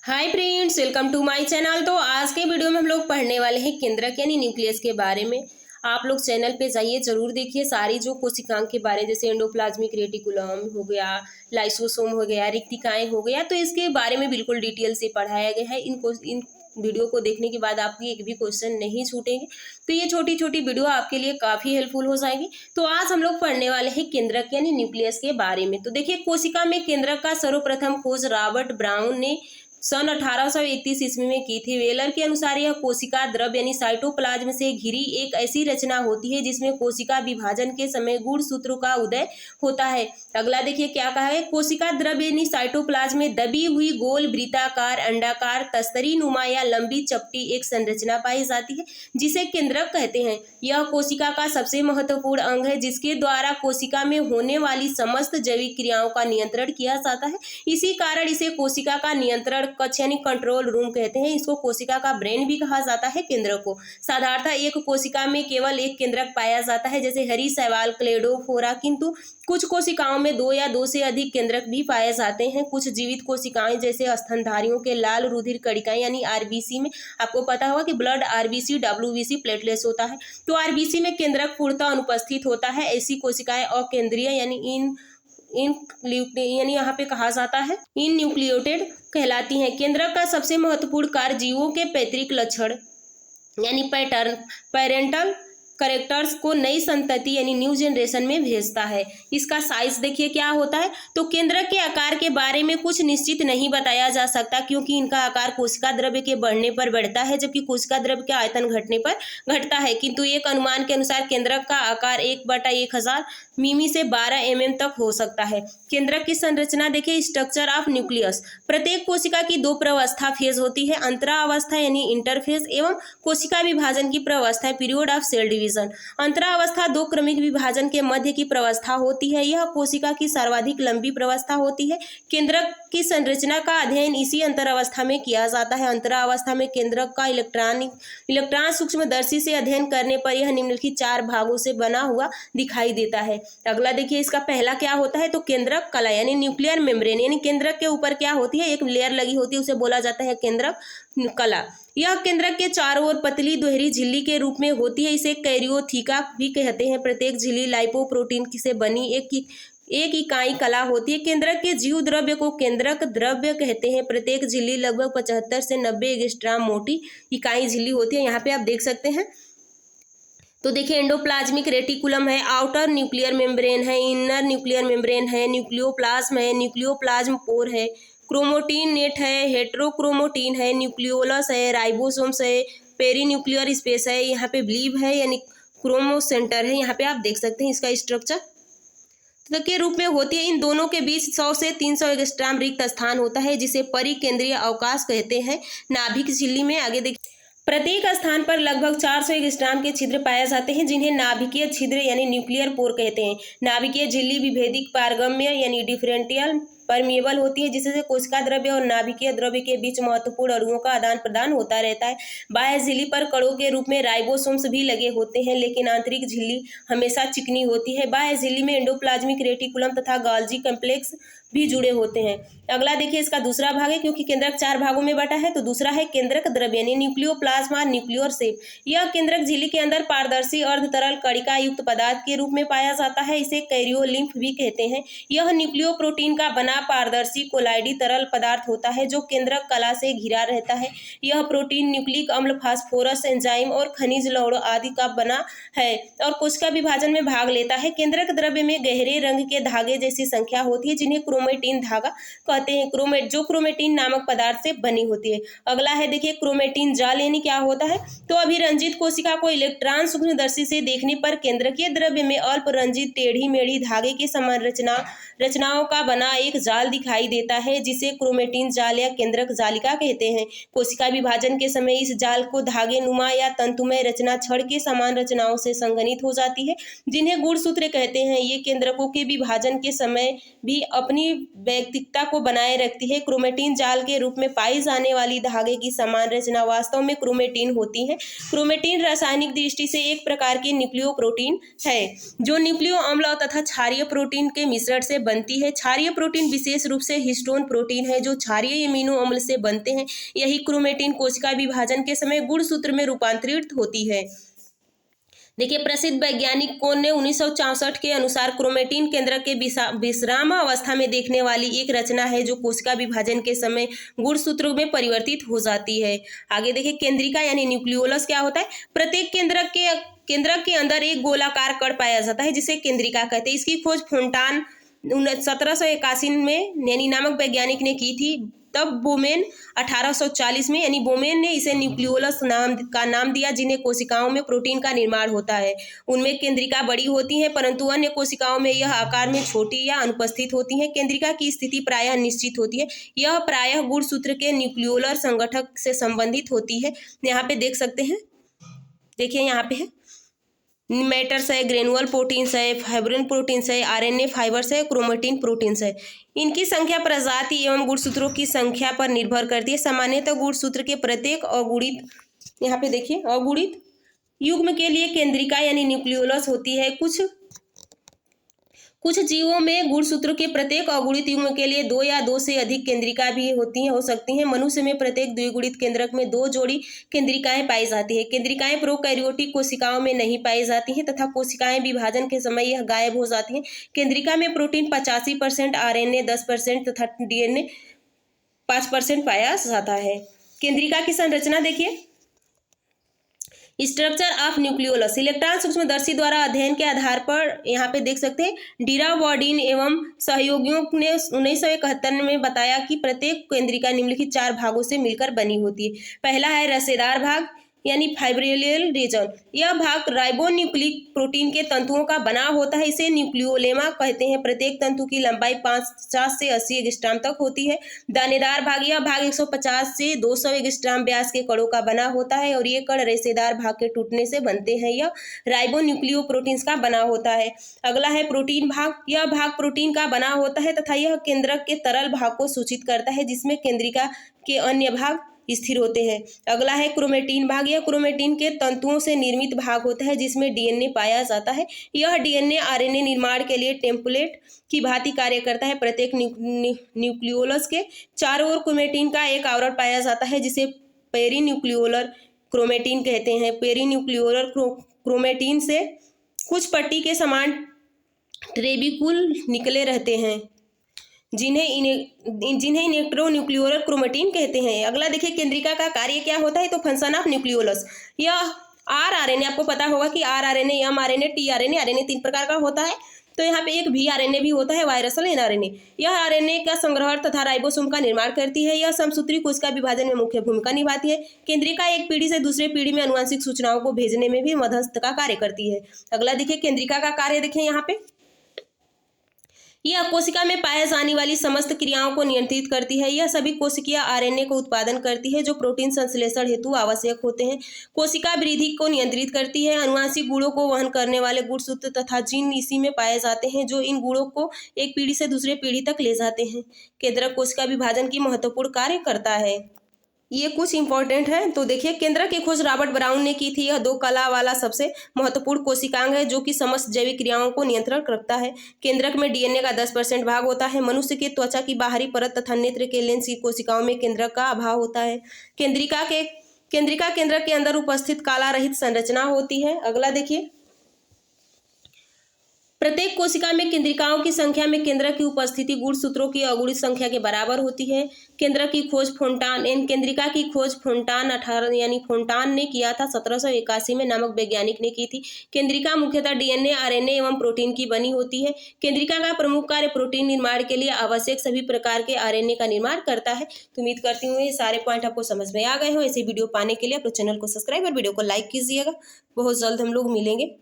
Hi friends, welcome to my channel. तो आज के वीडियो में हम लोग पढ़ने वाले हैं केंद्रक यानी न्यूक्लियस के बारे में। आप लोग चैनल पे जाइए, जरूर देखिए सारी जो कोशिकाओं के बारे, जैसे एंडोप्लाज्मिक रेटिकुलम हो गया, लाइसोसोम हो गया, रिक्तिकाएं हो गया, तो इसके बारे में बिल्कुल डिटेल से पढ़ाया गया है। इन वीडियो को देखने के बाद आपकी एक भी क्वेश्चन नहीं छूटेंगे, तो ये छोटी छोटी वीडियो आपके लिए काफ़ी हेल्पफुल हो जाएगी। तो आज हम लोग पढ़ने वाले हैं केंद्रक यानी न्यूक्लियस के बारे में। तो देखिए, कोशिका में केंद्रक का सर्वप्रथम खोज रॉबर्ट ब्राउन ने सन 1831 ईस्वी में की थी। वेलर के अनुसार यह कोशिका द्रव्य यानी साइटोप्लाज्म से घिरी एक ऐसी रचना होती है जिसमें कोशिका विभाजन के समय गुणसूत्रों का उदय होता है। अगला देखिए क्या कहा है, कोशिका द्रव्य यानी साइटोप्लाज्म में दबी हुई गोल वृत्ताकार अंडाकार तस्तरी नुमा या लंबी चपटी एक संरचना पाई जाती है जिसे केंद्रक कहते हैं। यह कोशिका का सबसे महत्वपूर्ण अंग है जिसके द्वारा कोशिका में होने वाली समस्त जैविक क्रियाओं का नियंत्रण किया जाता है। इसी कारण इसे कोशिका का नियंत्रण कक्ष यानी कंट्रोल रूम कहते हैं। इसको कोशिका का ब्रेन भी कहा जाता है केंद्रक को। साधारणतः एक कोशिका में केवल एक केंद्रक पाया जाता है, जैसे हरी शैवाल क्लेडोफोरा, किंतु कुछ कोशिकाओं में दो या दो से अधिक केंद्रक भी पाए जाते हैं। कुछ जीवित कोशिकाएं जैसे स्तनधारियों के लाल रुधिर कणिकाएं यानी आरबीसी में, आपको पता होगा कि ब्लड आरबीसी डब्ल्यूबीसी प्लेटलेट्स होता है, तो आरबीसी में केंद्रक पूर्णतः अनुपस्थित होता है। ऐसी कोशिकाएं अकेंद्रीय यानी यानी यहाँ पे कहा जाता है इन न्यूक्लियोटेड कहलाती हैं। केंद्रक का सबसे महत्वपूर्ण कार्य जीवों के पैतृक लक्षण यानी पेरेंटल करेक्टर्स को नई संतति यानी न्यू जनरेशन में भेजता है। इसका साइज देखिए क्या होता है। तो केंद्रक के आकार के बारे में कुछ निश्चित नहीं बताया जा सकता, क्योंकि इनका आकार कोशिका द्रव्य के बढ़ने पर बढ़ता है जबकि कोशिका द्रव्य के आयतन घटने पर घटता है। किंतु एक अनुमान के अनुसार केंद्रक का आकार 1/1000 मिमी से 12 mm तक हो सकता है। केंद्रक की संरचना देखिए, स्ट्रक्चर ऑफ न्यूक्लियस। प्रत्येक कोशिका की दो प्रवस्था फेज होती है, अंतरावस्था यानी इंटरफेज एवं कोशिका विभाजन की प्रवस्था पीरियड ऑफ सेल डिवीजन। अंतरावस्था दो क्रमिक विभाजन के मध्य की प्रवस्था होती है। यह कोशिका की सर्वाधिक लंबी प्रवस्था होती है। केंद्रक की संरचना का अध्ययन इसी अंतरावस्था में किया जाता है। अंतरावस्था में केंद्रक का इलेक्ट्रॉन सूक्ष्मदर्शी से अध्ययन करने पर यह निम्नलिखित 4 भागों से बना हुआ दिखाई देता है। अगला देखिए, इसका पहला क्या होता है, तो केंद्रक कला यानी न्यूक्लियर मेम्ब्रेन, यानी केंद्रक के ऊपर क्या होती है, एक लेयर लगी होती है, उसे बोला जाता है केंद्रक कला। यह केंद्रक के चारों ओर पतली दोहरी झिल्ली के रूप में होती है। इसे कैरियोथिका भी कहते हैं। प्रत्येक झिल्ली लाइपोप्रोटीन से बनी एक इकाई कला होती है। केंद्रक के जीव द्रव्य को केंद्रक द्रव्य कहते हैं। प्रत्येक झिल्ली लगभग 75 से 90 एंगस्ट्रॉम मोटी इकाई झिल्ली होती है। यहाँ पे आप देख सकते हैं। तो देखिए, एंडोप्लाज्मिक रेटिकुलम है, आउटर न्यूक्लियर मेम्ब्रेन है, इनर न्यूक्लियर मेम्ब्रेन है, न्यूक्लियोप्लाज्म है, न्यूक्लियोप्लाज्म पोर है, क्रोमोटीन नेट है, हेट्रोक्रोमोटीन है, न्यूक्लियोलस है, राइबोसोम्स है, पेरीन्यूक्लियर स्पेस है, यहाँ पे ब्लीब है यानी क्रोमोसेंटर है। यहाँ पे आप देख सकते हैं इसका स्ट्रक्चर के रूप में होती है। इन दोनों के बीच 100 से 300 एंगस्ट्रॉम रिक्त स्थान होता है जिसे परिकेंद्रीय अवकाश कहते हैं। नाभिक झिल्ली में आगे देखिए, प्रत्येक स्थान पर लगभग 400 एंगस्ट्रॉम के छिद्र पाए जाते हैं जिन्हें नाभिकीय छिद्र यानी न्यूक्लियर पोर कहते हैं। नाभिकीय झिल्ली विभेदिक पारगम्य यानी डिफरेंटियल परमिएबल होती है, जिससे कोशिका द्रव्य और नाभिकीय द्रव्य के बीच महत्वपूर्ण अणुओं का आदान प्रदान होता रहता है। बाह्य झिल्ली पर कणों के रूप में राइबोसोम्स भी लगे होते हैं, लेकिन आंतरिक झिल्ली हमेशा चिकनी होती है। बाह्य झिल्ली में एंडोप्लाज्मिक रेटिकुलम तथा गोल्गी कॉम्प्लेक्स भी जुड़े होते हैं। अगला देखिए, इसका दूसरा भाग है, क्योंकि केंद्रक 4 भागों में बटा है, तो दूसरा है केंद्रक द्रव्य यानी न्यूक्लियोप्लाज्म और न्यूक्लियर सेप। यह केंद्रक झिल्ली के अंदर पारदर्शी अर्ध तरल कणिका युक्त पदार्थ के रूप में पाया जाता है। इसे कैरियोलिम्फ भी कहते हैं। यह न्यूक्लियोप्रोटीन का बना पारदर्शी कोलाइडी तरल पदार्थ होता है जो केंद्रक कला से घिरा रहता है। यह प्रोटीन न्यूक्लिक अम्ल, फास्फोरस, एंजाइम और खनिज लवणों आदि का बना है और कोशिका विभाजन में भाग लेता है। केंद्रक द्रव्य में गहरे रंग के धागे जैसी संख्या होती है जिन्हें क्रोमेटिन धागा कहते हैं, जो क्रोमेटिन नामक पदार्थ से बनी होती है। अगला है देखिए, क्रोमेटिन जाल यानी क्या होता है, तो अभिरंजित कोशिका को इलेक्ट्रॉन सूक्ष्मदर्शी से देखने पर केंद्रकीय द्रव्य में अल्प रंजित टेढ़ी मेढ़ी धागे की समान रचनाओं का बना एक जाल दिखाई देता है जिसे क्रोमेटिन जाल या केंद्रक जालिका कहते हैं। कोशिका विभाजन के समय इस जाल को धागे नुमा या तंतुमय रचना छड़ के समान रचनाओं से संघनित हो जाती है जिन्हें गुणसूत्र कहते हैं। ये केंद्रकों के विभाजन के समय भी अपनी वैयक्तिकता को बनाए रखती है। क्रोमेटिन जाल के रूप में पाई जाने वाली धागे की समान रचना वास्तव में क्रोमेटिन होती है। क्रोमेटिन रासायनिक दृष्टि से एक प्रकार की न्यूक्लियो प्रोटीन है जो न्यूक्लियो अम्ल तथा क्षारीय प्रोटीन के मिश्रण से बनती है। क्षारीय प्रोटीन विशेष रूप से हिस्टोन प्रोटीन है जो क्षारीय एमिनो अम्ल से बनते हैं। यही क्रोमेटिन कोशिका विभाजन के समय गुणसूत्र में रूपांतरित होती है। देखिए, प्रसिद्ध वैज्ञानिक कोन ने 1964 के अनुसार क्रोमेटिन केंद्रक के विश्राम अवस्था में देखने वाली एक रचना है जो कोशिका विभाजन के समय गुणसूत्रों में परिवर्तित हो जाती है। आगे देखिए, केंद्रिका यानी न्यूक्लियोलस क्या होता है। प्रत्येक केंद्रक के अंदर एक गोलाकार कण पाया जाता है जिसे केंद्रिका कहते हैं। इसकी खोज फोंटान 1781 में यानी नामक वैज्ञानिक ने की थी। तब बोमेन 1840 में यानी बोमेन ने इसे न्यूक्लियोलस नाम दिया, जिन्हें कोशिकाओं में प्रोटीन का निर्माण होता है। उनमें केंद्रिका बड़ी होती हैं परंतु अन्य कोशिकाओं में यह आकार में छोटी या अनुपस्थित होती हैं। केंद्रिका की स्थिति प्रायः निश्चित होती है। यह प्रायः गुणसूत्र के न्यूक्लियोलर संगठक से संबंधित होती है। यहाँ पे देख सकते हैं, देखिए यहाँ पे है मैटर्स है, ग्रेनुअल प्रोटीन्स है, फाइब्रिन प्रोटीन्स है, आरएनए फाइबर्स है, क्रोमेटिन प्रोटीन्स है। इनकी संख्या प्रजाति एवं गुणसूत्रों की संख्या पर निर्भर करती है। सामान्यतः गुणसूत्र के प्रत्येक अगुणित, यहाँ पे देखिए, अगुणित युग्म के लिए केंद्रिका यानी न्यूक्लियोलस होती है। कुछ जीवों में गुणसूत्र के प्रत्येक अगुणित युग्म के लिए 2 या 2 से अधिक केंद्रिका भी हो सकती हैं। मनुष्य में प्रत्येक द्विगुणित केंद्रक में 2 जोड़ी केंद्रिकाएं पाई जाती है। केंद्रिकाएं प्रोकैरियोटिक कोशिकाओं में नहीं पाई जाती हैं तथा कोशिकाएं विभाजन के समय यह गायब हो जाती हैं। केंद्रिका में प्रोटीन 85%, आरएनए 10% तथा डीएनए 5% पाया जाता है। केंद्रिका की संरचना देखिए, स्ट्रक्चर ऑफ न्यूक्लियोलस। इलेक्ट्रॉन सूक्ष्मदर्शी द्वारा अध्ययन के आधार पर यहाँ पे देख सकते हैं डीरा बॉर्डिन एवं सहयोगियों ने 1971 में बताया कि प्रत्येक केंद्रिका निम्नलिखित 4 भागों से मिलकर बनी होती है। पहला है रसेदार भाग यानी फाइब्रियल रीजन। यह भाग राइबोन्यूक्लिक प्रोटीन के तंतुओं का बना होता है। इसे न्यूक्लियोलेमा कहते हैं। प्रत्येक तंतु की लंबाई 50 से 80 एंगस्ट्रॉम तक होती है। दानेदार भाग, यह भाग 150 से 200 एंगस्ट्रॉम व्यास के कणों का बना होता है और ये कण रेशेदार भाग के टूटने से बनते हैं। यह राइबोन्यूक्लियो प्रोटीन्स का बना होता है। अगला है प्रोटीन भाग। यह भाग प्रोटीन का बना होता है तथा यह केंद्रक के तरल भाग को सूचित करता है जिसमें केंद्रिका के अन्य भाग स्थिर होते हैं। अगला है क्रोमेटिन भाग। यह क्रोमेटिन के तंतुओं से निर्मित भाग होता है जिसमें डीएनए पाया जाता है। यह डीएनए आरएनए निर्माण के लिए टेम्पलेट की भांति कार्य करता है। प्रत्येक न्यूक्लियोलस के चारों ओर क्रोमेटिन का एक आवरण पाया जाता है जिसे पेरीन्यूक्लियोलर क्रोमेटिन कहते हैं। पेरीन्यूक्लियोलर क्रोमेटिन से कुछ पट्टी के समान ट्रेबिकुल निकले रहते हैं जिन्हें इलेक्ट्रोन्यूक्लियोलर क्रोमेटिन कहते हैं। अगला देखिए, केंद्रिका का कार्य क्या होता है। तो फंक्शन ऑफ न्यूक्लियोलस, यह आरएनए, आपको पता होगा कि आरएनए, एमआरएनए, टीआरएनए, आरएनए 3 प्रकार का होता है। तो यहाँ पे एक वीआरएनए भी होता है, वायरसल एनआरएनए। यह आरएनए का संग्रहण तथा राइबोसोम का निर्माण करती है। यह समसूत्री कोशिका विभाजन में मुख्य भूमिका निभाती है। केंद्रिका एक पीढ़ी से दूसरे पीढ़ी में अनुवांशिक सूचनाओं को भेजने में भी मध्यस्थ का कार्य करती है। अगला देखिए, केंद्रिका का कार्य देखिए यहाँ पे, यह कोशिका में पाए जाने वाली समस्त क्रियाओं को नियंत्रित करती है। यह सभी कोशिकीय आरएनए को उत्पादन करती है जो प्रोटीन संश्लेषण हेतु आवश्यक होते हैं। कोशिका वृद्धि को नियंत्रित करती है। अनुवांशिक गुणों को वहन करने वाले गुणसूत्र तथा जीन इसी में पाए जाते हैं जो इन गुणों को एक पीढ़ी से दूसरे पीढ़ी तक ले जाते हैं। केंद्रक कोशिका विभाजन की महत्वपूर्ण कार्य करता है। ये कुछ इंपॉर्टेंट है। तो देखिए, केंद्रक की खोज रॉबर्ट ब्राउन ने की थी। यह 2 कला वाला सबसे महत्वपूर्ण कोशिकांग है जो कि समस्त जैविक क्रियाओं को नियंत्रण रखता है। केंद्रक में डीएनए का 10% भाग होता है। मनुष्य के त्वचा की बाहरी परत तथा नेत्र के लेंस की कोशिकाओं में केंद्रक का अभाव होता है। केंद्रिका केंद्रक के अंदर उपस्थित काला रहित संरचना होती है। अगला देखिए, प्रत्येक कोशिका में केंद्रिकाओं की संख्या में केंद्रक की उपस्थिति गुणसूत्रों की अगुणित संख्या के बराबर होती है। केंद्रक की खोज केंद्रिका की खोज फोंटान ने किया था। 1781 में नामक वैज्ञानिक ने की थी। केंद्रिका मुख्यतः डीएनए, आरएनए एवं प्रोटीन की बनी होती है। केंद्रिका का प्रमुख कार्य प्रोटीन निर्माण के लिए आवश्यक सभी प्रकार के आरएनए का निर्माण करता है। तो उम्मीद करती हूँ ये सारे पॉइंट आपको समझ में आ गए हो। ऐसे वीडियो पाने के लिए आप चैनल को सब्सक्राइब और वीडियो को लाइक कीजिएगा। बहुत जल्द हम लोग मिलेंगे।